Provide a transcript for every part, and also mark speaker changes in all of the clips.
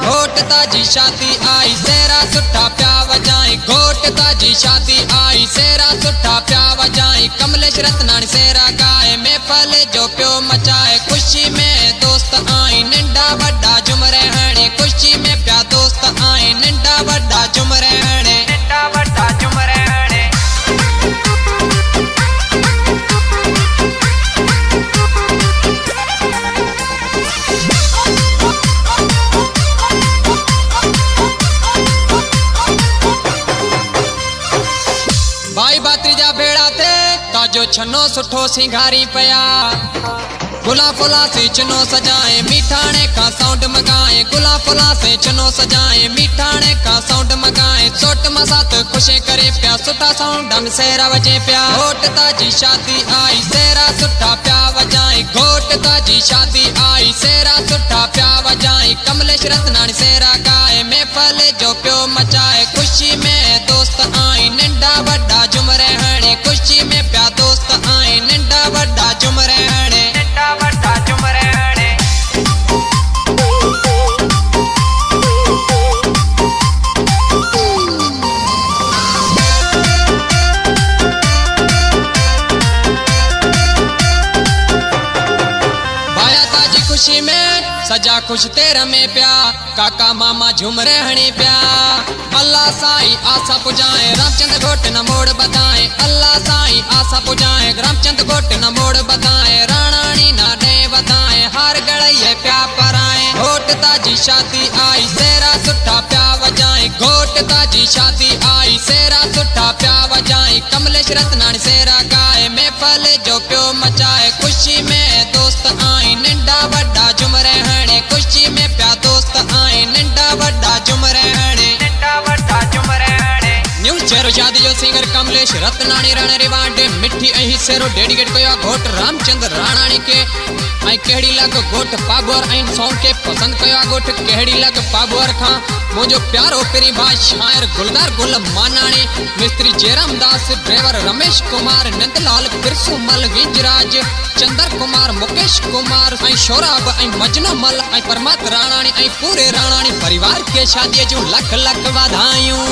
Speaker 1: घोट ताजी शादी आई सेरा सुठा प्या वजाई घोट ताजी शादी आई सेरा सुठा प्या वजाई कमलेश रत्नानी सेरा गाए महफल जो प्यो मचाए खुशी में दोस्त आई नंढा वड्डा झुमरे हणे खुशी में प्या दोस्त आई नंढा वड्डा झुमरे हणे नंढा वड्डा झुमरे हणे। भाई भातीजा भेड़ा थे ताजो छनो सुठो सिंगारी पया गुला फुला से चनो सजाए मीठाने का साउंड मगाए गुला फुला से चनो सजाए मीठाने का साउंड मगाए सोट मसात खुशे करे प्या सुठा साउंड में सेरा वजे प्या घोट ताजी शादी आई सेरा सुठा प्या वजाए घोट ताजी शादी आई सेरा सुठा प्या वजाए कमलेश रत्नानी सेरा गाए महफल जो प्यो मचाए खुशी में दोस्त आई नंढा वड्डा झुमरे हणे खुशी में प्या दोस्त आई नंढा वड्डा झुमरे हणे नंढा वड्डा झुमरे हणे। भाया ताजी खुशी में सजा खुश तेरा में प्या काका मामा झुमरे हणी प्या अल्लाह साई आशा पुजाए रामचंद्र घोट न मोड़ बताए अल्लाह साई आशा पुजाए रामचंद्र घोट न मोड़ बताए राणानी ना डे बताए हार गड़े प्या पराए घोट ताजी शादी आई सेरा सुठा प्या वजाए घोट ताजी शादी आई सेरा सुठा प्या वजाए कमलेश रत्नानी सेरा गाए महफल जो प्यो मचाए खुशी में दोस्त आई नंढा वड्डा झुमरे हणे खुशी में प्या दोस्त आई नंढा वड्डा झुमरे हणे नंढा वड्डा झुमरे हणे। न्यूज़ चेरो शादी जो सिंगर कमलेश रत्नानी रण रिवांडे मिठी अही सेरो डेडिकेट कयो घोट रामचंद्र राणानी के आई केड़ी लग घोट पाबोर आई सॉन्ग के पसंद कयो घोट केड़ी लग पाबोर खां मुझो प्यारो पेरी भाई शायर गुलदार गुल मानाणी मिस्त्री जयराम दास ड्राइवर रमेश कुमार नंदलाल बिरसू मल विजराज चंदर कुमार मुकेश कुमार आई शोराब आई मजनू मल आई परमात राणानी आई पूरे राणानी परिवार के शादी जो लख लख वाधायूं।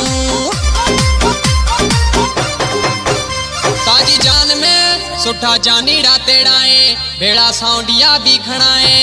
Speaker 1: ताजी जान में सुठा जानीड़ा तेड़ाए भेड़ा साउंडिया भी खड़ाए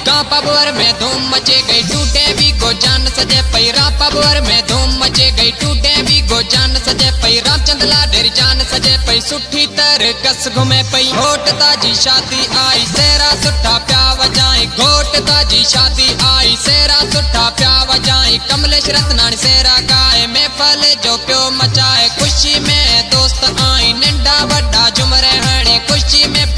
Speaker 1: का पबवर में धूम मचे गई टूटे भी गो जान सजे पैरा पबवर में धूम मचे गई टूटे भी गो जान सजे पई रामचंद्र डेरी जान सजे पई सुठी तर कस घूमे पई घोट ताजी शादी आई सेरा सुठा प्या वजाए घोट ताजी शादी आई सेरा सुठा प्या वजाए कमलेश रत्नानी सेरा गाए महफल जो प्यो मचाए खुशी में दोस्त आई नंढा वड्डा झुमरे हणे खुशी में